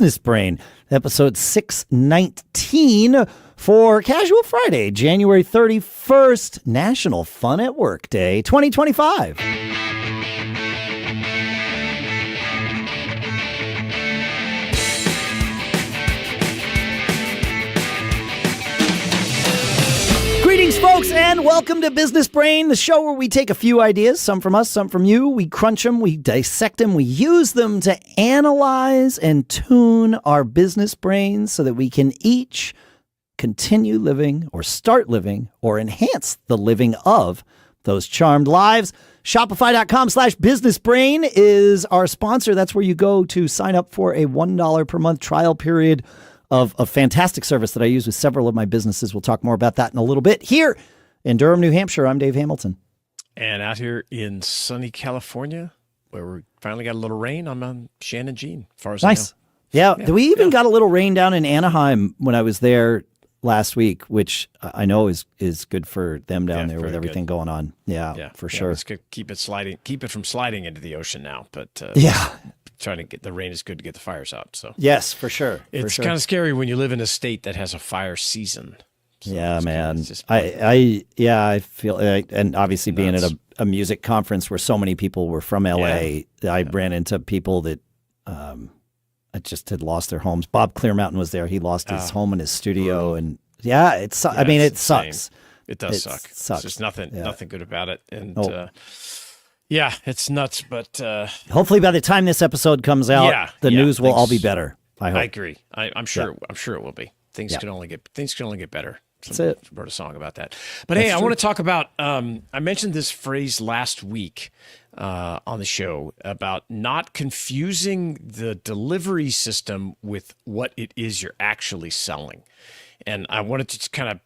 Business Brain, episode 619 for Casual Friday, January 31st, National Fun at Work Day 2025. Greetings, folks, and welcome to Business Brain, the show where we take a few ideas, some from us, some from you. We crunch them, we dissect them, we use them to analyze and tune our business brains so that we can each continue living or start living or enhance the living of those charmed lives. Shopify.com/businessbrain is our sponsor. That's where you go to sign up for a $1 per month trial period of a fantastic service that I use with several of my businesses. We'll talk more about that in a little bit. Here in Durham, New Hampshire, I'm Dave Hamilton. And out here in sunny California, where we finally got a little rain, I'm on Shannon Jean, as far as I know. Yeah. We even got a little rain down in Anaheim when I was there last week, which I know is good for them down there with everything going on. Yeah, for sure. Let's keep it from sliding into the ocean now. But trying to get the rain is good to get the fires out. So yes, for sure. It's kind of scary when you live in a state that has a fire season. So yeah, man. I feel, and obviously being at a music conference where so many people were from LA, I ran into people that just had lost their homes. Bob Clearmountain was there. He lost his home and his studio, and it sucks. It does suck. There's just nothing good about it, and. It's nuts, but hopefully by the time this episode comes out, the news will all be better. I hope. I agree. I'm sure. I'm sure it will be. Things can only get better. That's it. Wrote a song about that. But hey, I want to talk about. I mentioned this phrase last week on the show about not confusing the delivery system with what it is you're actually selling, and I wanted to just kind of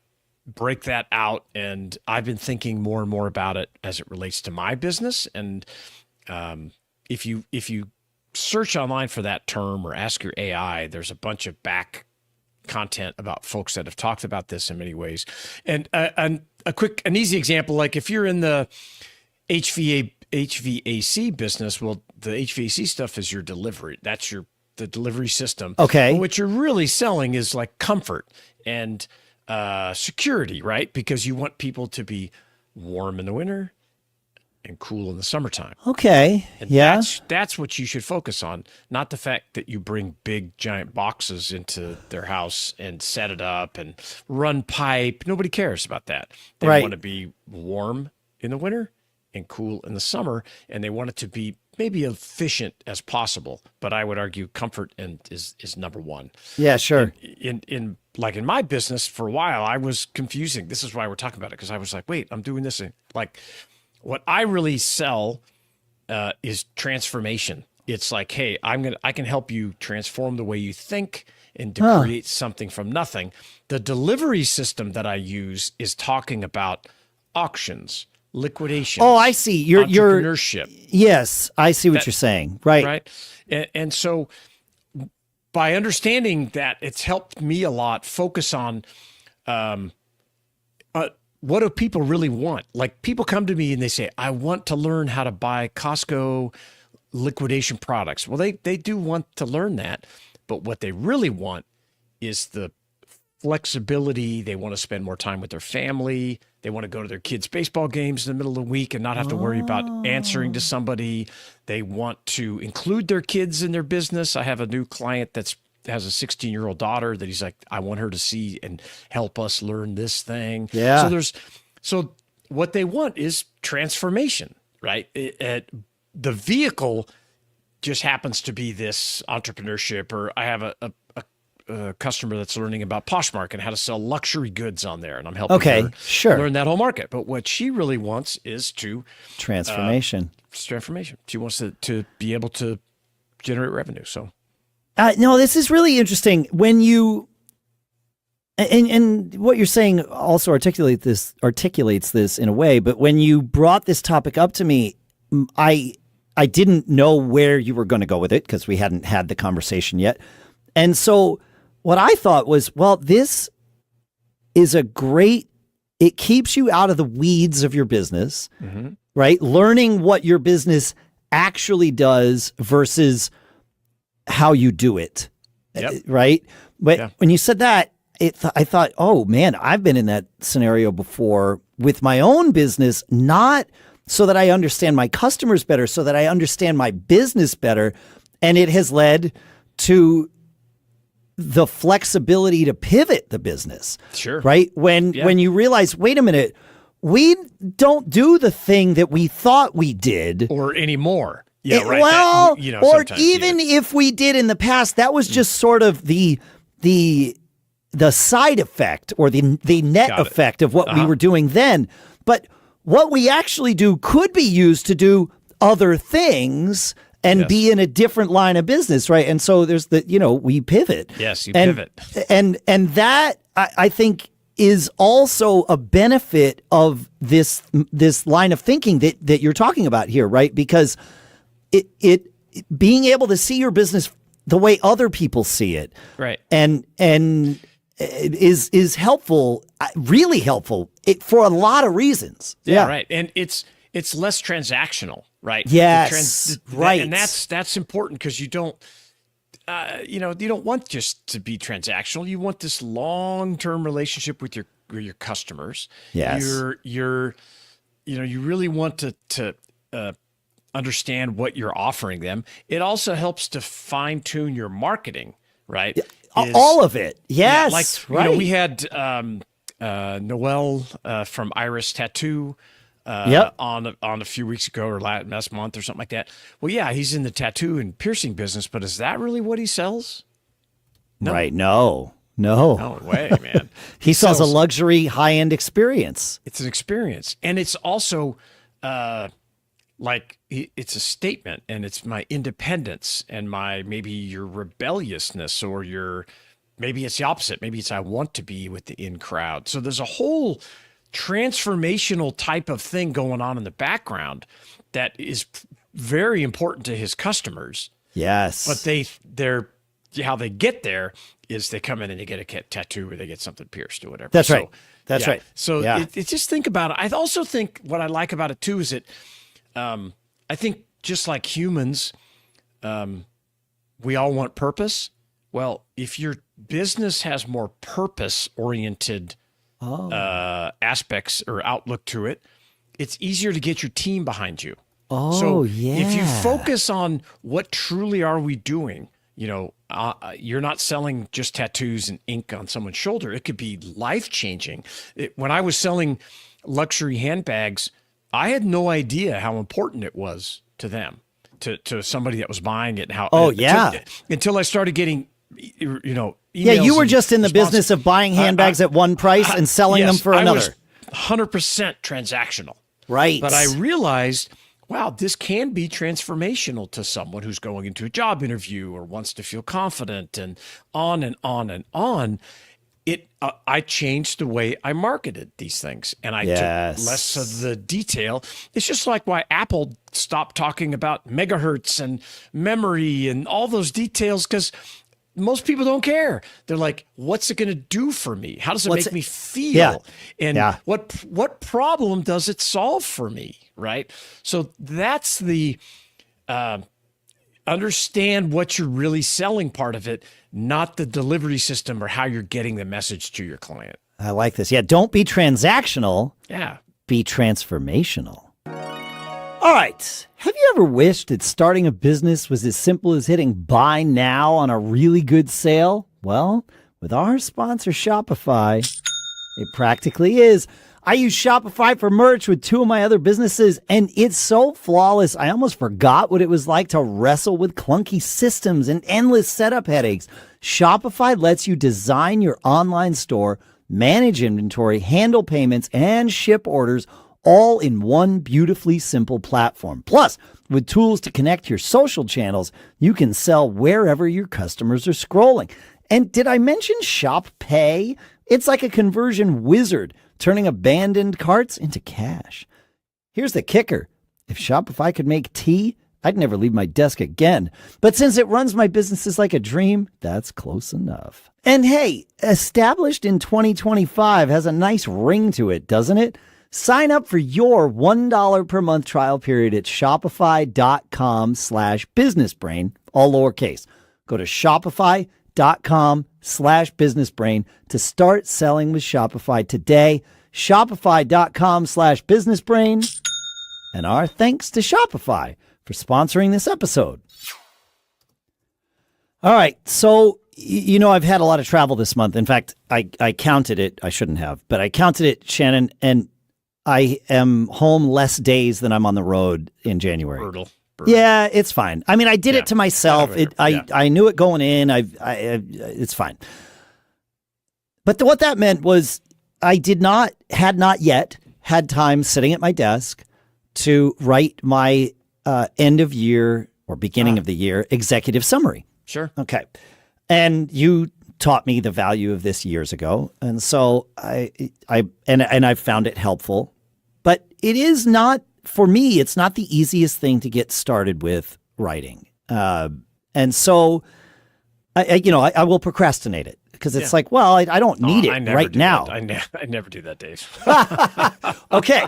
break that out, and I've been thinking more and more about it as it relates to my business. And if you search online for that term or ask your AI, there's a bunch of back content about folks that have talked about this in many ways. And an easy example, like if you're in the HVAC business, well, the HVAC stuff is your delivery. That's the delivery system. Okay. But what you're really selling is like comfort and security, right? Because you want people to be warm in the winter and cool in the summertime. Okay. And that's what you should focus on, not the fact that you bring big giant boxes into their house and set it up and run pipe. Nobody cares about that. They want to be warm in the winter and cool in the summer, and they want it to be maybe efficient as possible. But I would argue comfort is number one. Yeah, sure. In my business for a while, I was confusing. This is why we're talking about it, because I was like, wait, I'm doing this. Like, what I really sell is transformation. It's like, hey, I can help you transform the way you think and to create something from nothing. The delivery system that I use is talking about auctions, liquidation. Oh, I see. Your entrepreneurship. Yes, I see what you're saying. Right. And so by understanding that, it's helped me a lot focus on what do people really want? Like, people come to me and they say, I want to learn how to buy Costco liquidation products. Well, they do want to learn that, but what they really want is the flexibility. They want to spend more time with their family. They want to go to their kids' baseball games in the middle of the week and not have to worry about answering to somebody. They want to include their kids in their business. I have a new client that has a 16-year-old daughter that he's like, I want her to see and help us learn this thing. Yeah. So what they want is transformation, right? The vehicle just happens to be this entrepreneurship, or I have a customer that's learning about Poshmark and how to sell luxury goods on there, and I'm helping her learn that whole market. But what she really wants is transformation. She wants to be able to generate revenue. So, no, this is really interesting. When you and what you're saying also articulates this in a way. But when you brought this topic up to me, I didn't know where you were going to go with it because we hadn't had the conversation yet, and so. What I thought was, well, this is it keeps you out of the weeds of your business, right? Learning what your business actually does versus how you do it. right? But Yeah. when you said that, I thought, oh man, I've been in that scenario before with my own business, not so that I understand my customers better, so that I understand my business better. And it has led to the flexibility to pivot the business. Sure. Right? When you realize, wait a minute, we don't do the thing that we thought we did. Or anymore. Yeah, right. Well, that, or even if we did in the past, that was just sort of the side effect or the net effect of what we were doing then. But what we actually do could be used to do other things and be in a different line of business, right? And so there's we pivot. Yes, you pivot. And that I think is also a benefit of this line of thinking that you're talking about here, right? Because it being able to see your business the way other people see it, right, and is helpful, really helpful for a lot of reasons. Yeah, right, and it's less transactional, right? Yes, right, and that's important because you don't. You don't want just to be transactional. You want this long-term relationship with your customers. Yes, you really want to understand what you're offering them. It also helps to fine-tune your marketing, right? All of it. Yes, right. We had Noel from Iris Tattoo. On a few weeks ago or last month or something like that. Well, yeah, he's in the tattoo and piercing business, but is that really what he sells? No. Right. No way, man. He sells a luxury high-end experience. It's an experience. And it's also it's a statement, and it's my independence and maybe your rebelliousness, or maybe it's the opposite. Maybe it's I want to be with the in crowd. So there's a whole transformational type of thing going on in the background that is very important to his customers. Yes. But they're how they get there is they come in and they get a tattoo or they get something pierced or whatever. That's right. That's right. So just think about it. I also think what I like about it too is that I think just like humans, we all want purpose. Well, if your business has more purpose-oriented aspects or outlook to it, it's easier to get your team behind you. If you focus on what truly are we doing, you're not selling just tattoos and ink on someone's shoulder. It could be life-changing. When I was selling luxury handbags, I had no idea how important it was to them, to somebody that was buying it. Until I started getting, emails. Yeah, you were just in the business of buying handbags at one price and selling them for another. I was 100% transactional. Right. But I realized, wow, this can be transformational to someone who's going into a job interview or wants to feel confident, and on and on and on. I changed the way I marketed these things, and I took less of the detail. It's just like why Apple stopped talking about megahertz and memory and all those details, because most people don't care. They're like, what's it going to do for me? How does it make me feel? And what problem does it solve for me? Right. So that's the understand what you're really selling part of it, not the delivery system or how you're getting the message to your client. I like this. Yeah. Don't be transactional. Yeah. Be transformational. All right. Have you ever wished that starting a business was as simple as hitting buy now on a really good sale? Well, with our sponsor, Shopify, it practically is. I use Shopify for merch with two of my other businesses, and it's so flawless, I almost forgot what it was like to wrestle with clunky systems and endless setup headaches. Shopify lets you design your online store, manage inventory, handle payments, and ship orders all in one beautifully simple platform. Plus, with tools to connect your social channels, you can sell wherever your customers are scrolling. And did I mention Shop Pay? It's like a conversion wizard, turning abandoned carts into cash. Here's the kicker. If Shopify could make tea, I'd never leave my desk again. But since it runs my businesses like a dream, that's close enough. And hey, established in 2025 has a nice ring to it, doesn't it? Sign up for your $1 per month trial period at shopify.com/businessbrain, all lowercase. Go to shopify.com/businessbrain shopify.com/businessbrain to start selling with Shopify today. Shopify.com/businessbrain. And our thanks to Shopify for sponsoring this episode. All right. So, I've had a lot of travel this month. In fact, I counted it. I shouldn't have, but I counted it, Shannon, and I am home less days than I'm on the road in January. Brutal. Yeah, it's fine. I mean, I did it to myself. I knew it going in. It's fine. But what that meant was I had not yet had time sitting at my desk to write my end of year or beginning of the year executive summary. Sure. Okay. And you taught me the value of this years ago. And so I've found it helpful, but it is not, for me, it's not the easiest thing to get started with writing. And so I will procrastinate it because it's like, well, I don't need it right now. I never do that, Dave. Okay.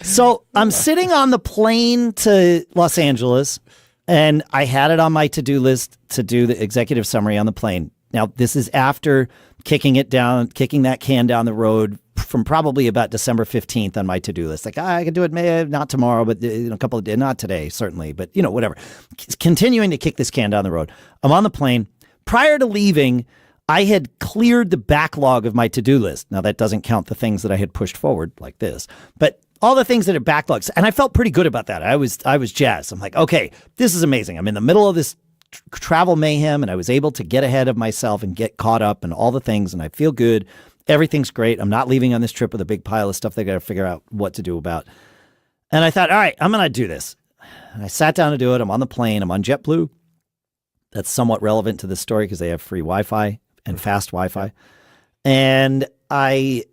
So I'm sitting on the plane to Los Angeles, and I had it on my to-do list to do the executive summary on the plane. Now, this is after kicking that can down the road from probably about December 15th on my to-do list. Like, I could do it, maybe not tomorrow, but a couple of days, not today, certainly, but whatever. Continuing to kick this can down the road. I'm on the plane. Prior to leaving, I had cleared the backlog of my to-do list. Now, that doesn't count the things that I had pushed forward like this, but all the things that are backlogs. And I felt pretty good about that. I was jazzed. I'm like, okay, this is amazing. I'm in the middle of this travel mayhem, and I was able to get ahead of myself and get caught up and all the things, and I feel good. Everything's great. I'm not leaving on this trip with a big pile of stuff they got to figure out what to do about. And I thought, all right, I'm going to do this. And I sat down to do it. I'm on the plane. I'm on JetBlue. That's somewhat relevant to this story because they have free Wi-Fi and fast Wi-Fi. And I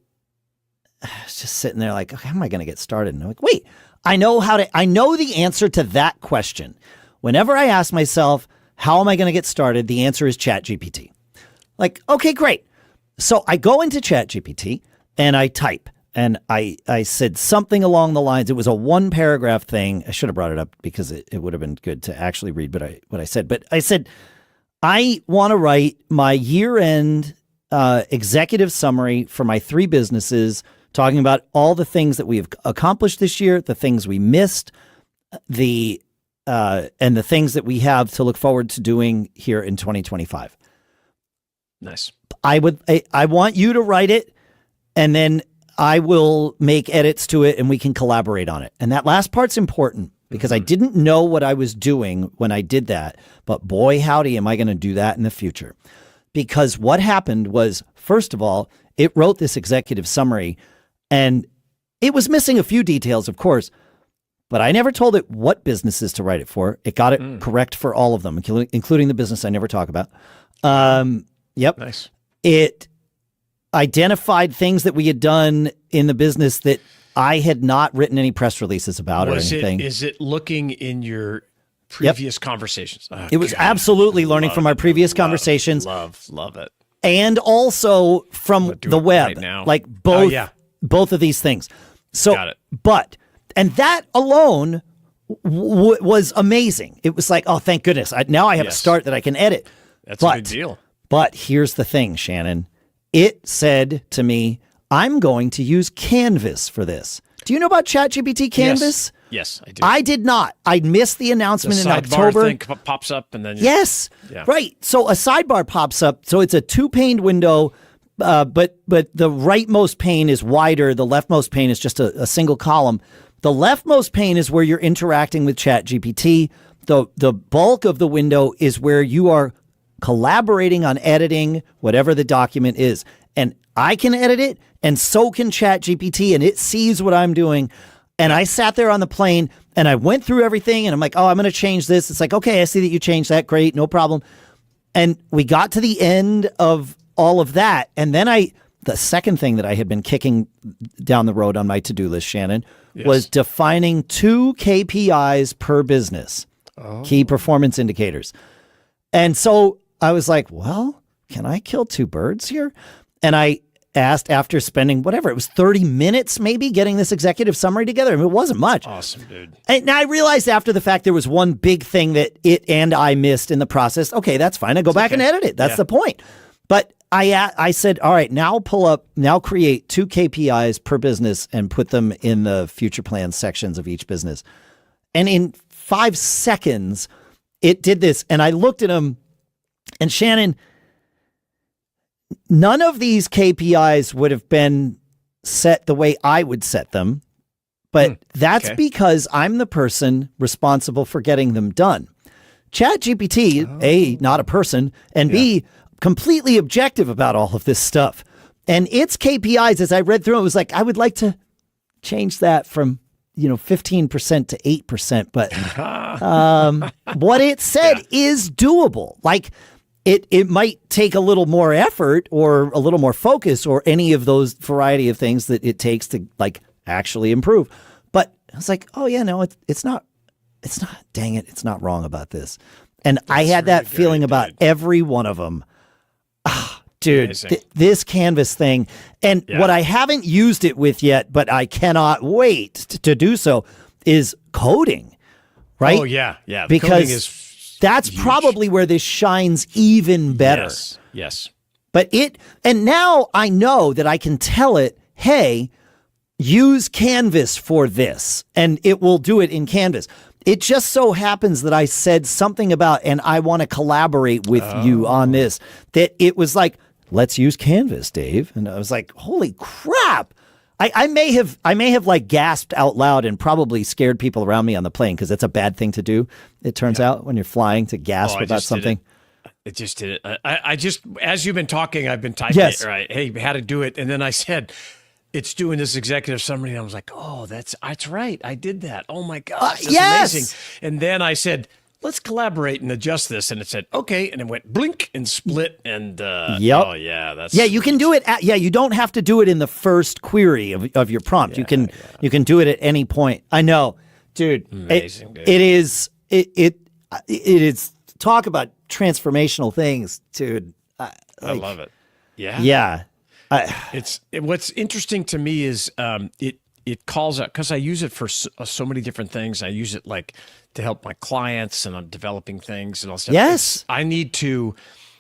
was just sitting there like, okay, how am I going to get started? And I'm like, wait, I know the answer to that question. Whenever I ask myself, how am I going to get started? The answer is ChatGPT. Like, okay, great. So I go into ChatGPT and I type, and I said something along the lines. It was a 1-paragraph thing. I should have brought it up because it would have been good to actually read what I said. But I said, I want to write my year-end executive summary for my 3 businesses, talking about all the things that we've accomplished this year, the things we missed, and the things that we have to look forward to doing here in 2025. Nice. I want you to write it, and then I will make edits to it and we can collaborate on it. And that last part's important because I didn't know what I was doing when I did that. But boy, howdy, am I going to do that in the future. Because what happened was, first of all, it wrote this executive summary, and it was missing a few details, of course, but I never told it what businesses to write it for. It got it correct for all of them, including the business I never talk about. Yep. Nice. It identified things that we had done in the business that I had not written any press releases about or anything. Is it looking in your previous conversations? Oh, it was absolutely learning from our previous conversations. Love it. And also from the web, right now. like both of these things. So, Got it. And that alone was amazing. It was like, oh, thank goodness. Now I have a start that I can edit. That's a good deal. But here's the thing, Shannon. It said to me, I'm going to use Canvas for this. Do you know about ChatGPT Canvas? Yes, I do. I did not. I missed the announcement in sidebar October. Thing pops up and then yes, right. So a sidebar pops up. So it's a 2-paned window, but the rightmost pane is wider. The leftmost pane is just a single column. The leftmost pane is where you're interacting with ChatGPT. The bulk of the window is where you are collaborating on editing whatever the document is. And I can edit it, and so can ChatGPT, and it sees what I'm doing. And I sat there on the plane, and I went through everything, and I'm like, oh, I'm going to change this. It's like, okay, I see that you changed that. Great, no problem. And we got to the end of all of that. And then the second thing that I had been kicking down the road on my to-do list, Shannon, was defining 2 KPIs per business, key performance indicators. And so I was like, well, can I kill 2 birds here? And I asked after spending whatever, it was 30 minutes maybe getting this executive summary together. I mean, it wasn't much. Awesome, dude. And I realized after the fact there was one big thing that it and I missed in the process. Okay, that's fine. I go back and edit it. That's the point. But I said, all right, now create 2 KPIs per business and put them in the future plans sections of each business. And in 5 seconds, it did this. And I looked at them, and Shannon, none of these KPIs would have been set the way I would set them, but that's because I'm the person responsible for getting them done. ChatGPT, A, not a person, and B, completely objective about all of this stuff. And its KPIs, as I read through it, was like, I would like to change that from 15% to 8%, but what it said is doable. Like, It might take a little more effort or a little more focus or any of those variety of things that it takes to like actually improve. But I was like, oh yeah, no, it's not, dang it, it's not wrong about this. And I had that feeling about every one of them. Dude, this Canvas thing. And what I haven't used it with yet, but I cannot wait to do so, is coding, right? Oh yeah. Because coding is that's huge. Probably where this shines even better. Yes. But and now I know that I can tell it, hey, use Canvas for this, and it will do it in Canvas. It just so happens that I said something about, and I want to collaborate with you on this, that it was like, let's use Canvas, Dave. And I was like, holy crap. I may have like gasped out loud and probably scared people around me on the plane, because it's a bad thing to do. It turns out when you're flying to gasp about something. It just did it. I just, as you've been talking, I've been typing it, right? Hey, how to do it. And then I said, it's doing this executive summary. And I was like, oh, that's right. I did that. Oh my gosh, that's amazing. And then I said, let's collaborate and adjust this. And it said, okay. And it went blink and split. And oh yeah, you can do it. You don't have to do it in the first query of your prompt. You can do it at any point. I know, dude. Amazing, dude. It is talk about transformational things, dude. I love it. Yeah. Yeah. What's interesting to me is it calls out, because I use it for so many different things. I use it like to help my clients, and I'm developing things and all stuff. Yes. I need to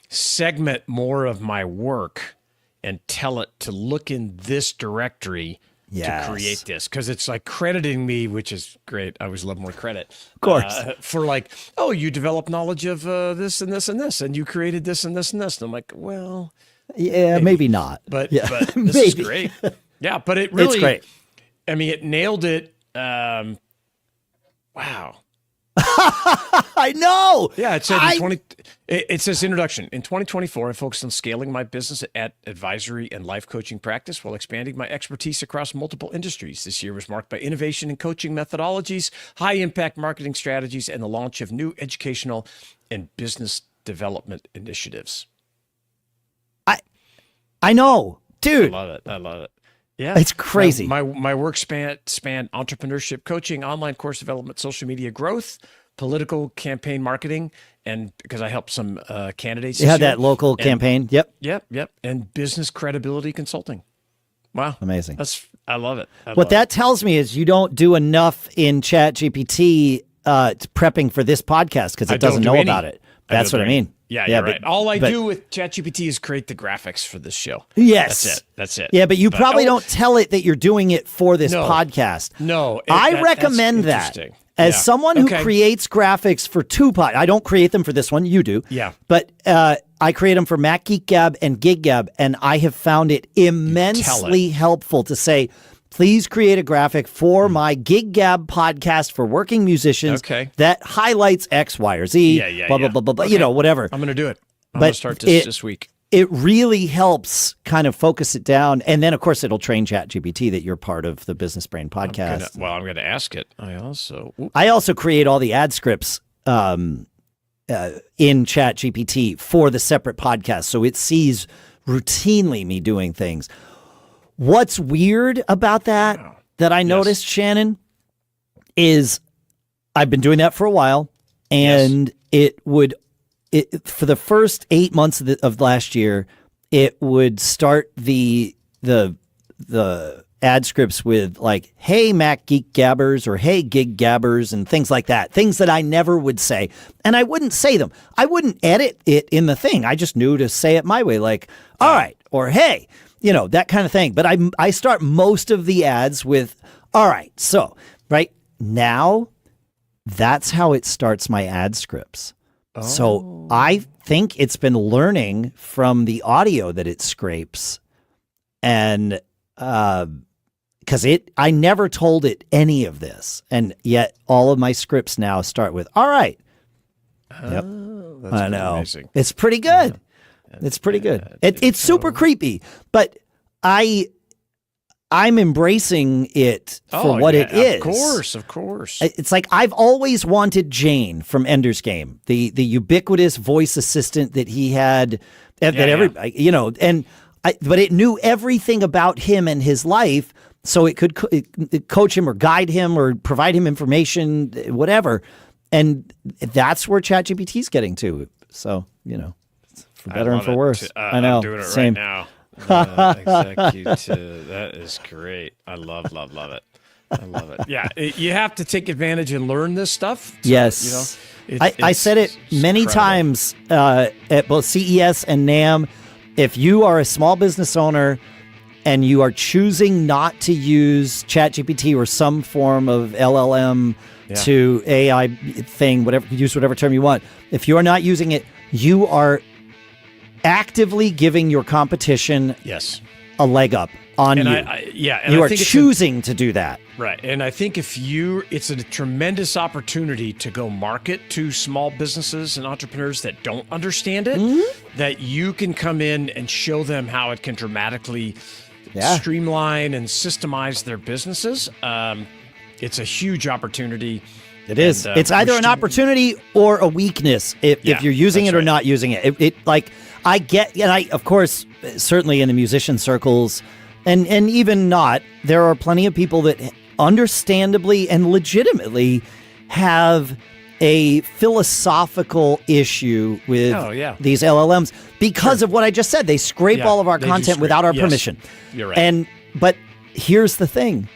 segment more of my work and tell it to look in this directory to create this, because it's like crediting me, which is great. I always love more credit. Of course. For like, oh, you developed knowledge of this and this and this, and you created this and this and this. And I'm like, well, yeah, maybe not. But this is great. Yeah, but it really, it's great. I mean, it nailed it. Wow. I know. Yeah, it said it says introduction. In 2024, I focused on scaling my business at advisory and life coaching practice while expanding my expertise across multiple industries. This year was marked by innovation in coaching methodologies, high impact marketing strategies, and the launch of new educational and business development initiatives. I know, dude. I love it. Yeah, it's crazy. My work spanned entrepreneurship coaching, online course development, social media growth, political campaign marketing, and because I helped some candidates. You had that local campaign. Yep. And business credibility consulting. Wow, amazing. I love it. What that tells me is you don't do enough in ChatGPT prepping for this podcast, because it doesn't know about it. That's what I mean. Yeah, you're right. All I do with ChatGPT is create the graphics for this show. Yes. That's it. Yeah, but you probably don't tell it that you're doing it for this podcast. No. I recommend that. As someone who creates graphics for two I don't create them for this one. You do. Yeah. But I create them for Mac Geek Gab and Gig Gab, and I have found it immensely helpful to say, please create a graphic for my Gig Gab podcast for working musicians that highlights X, Y, or Z, blah, blah, blah, blah, whatever. I'm going to do it. I'm going to start this week. It really helps kind of focus it down. And then, of course, it'll train ChatGPT that you're part of the Business Brain podcast. I'm going to ask it. I also create all the ad scripts in ChatGPT for the separate podcast. So it sees routinely me doing things. What's weird about that I noticed, Shannon, is I've been doing that for a while, and it for the first 8 months of last year, it would start the the ad scripts with like, "Hey Mac Geek Gabbers" or "Hey Gig Gabbers" and things like that. Things that I never would say, and I wouldn't say them. I wouldn't edit it in the thing. I just knew to say it my way, like "all right" or "hey," that kind of thing. But I start most of the ads with "all right." So right now, that's how it starts my ad scripts. Oh. So I think it's been learning from the audio that it scrapes, and because I never told it any of this, and yet all of my scripts now start with "all right." Yep. That's I know. Amazing. It's pretty good. It's pretty good. It's super creepy, but I'm embracing it for what it is. Of course. It's like I've always wanted Jane from Ender's Game, the ubiquitous voice assistant that he had, everybody, but it knew everything about him and his life, so it could coach him or guide him or provide him information, whatever. And that's where ChatGPT is getting to. So, for better and for worse. I know. I'm doing it Same. right now. Executive. That is great. I love it. I love it. Yeah, you have to take advantage and learn this stuff. So, yes. I said it many times at both CES and NAMM. If you are a small business owner and you are choosing not to use ChatGPT or some form of LLM to AI thing, use whatever term you want. If you are not using it, you are actively giving your competition a leg up on you. You are choosing to do that. Right. And I think it's a tremendous opportunity to go market to small businesses and entrepreneurs that don't understand it, that you can come in and show them how it can dramatically streamline and systemize their businesses. It's a huge opportunity. It is. It's either an opportunity or a weakness if you're using it or not using it. I get, and I, of course, certainly in the musician circles and even not, there are plenty of people that understandably and legitimately have a philosophical issue with these LLMs because of what I just said. They scrape all of our content without our permission. You're right. But here's the thing.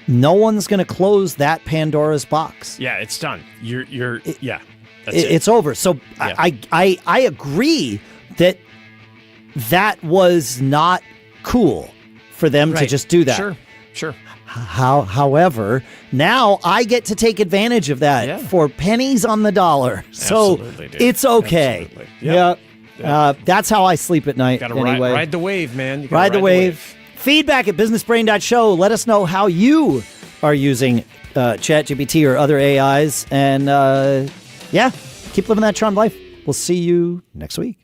No one's going to close that Pandora's box. Yeah, it's done. It's over. So I agree that was not cool for them to just do that. Sure. However, now I get to take advantage of that for pennies on the dollar. So it's okay. Absolutely. That's how I sleep at night. Gotta anyway. ride the wave, man. Ride the wave. Feedback at businessbrain.show. Let us know how you are using ChatGPT or other AIs. And keep living that charmed life. We'll see you next week.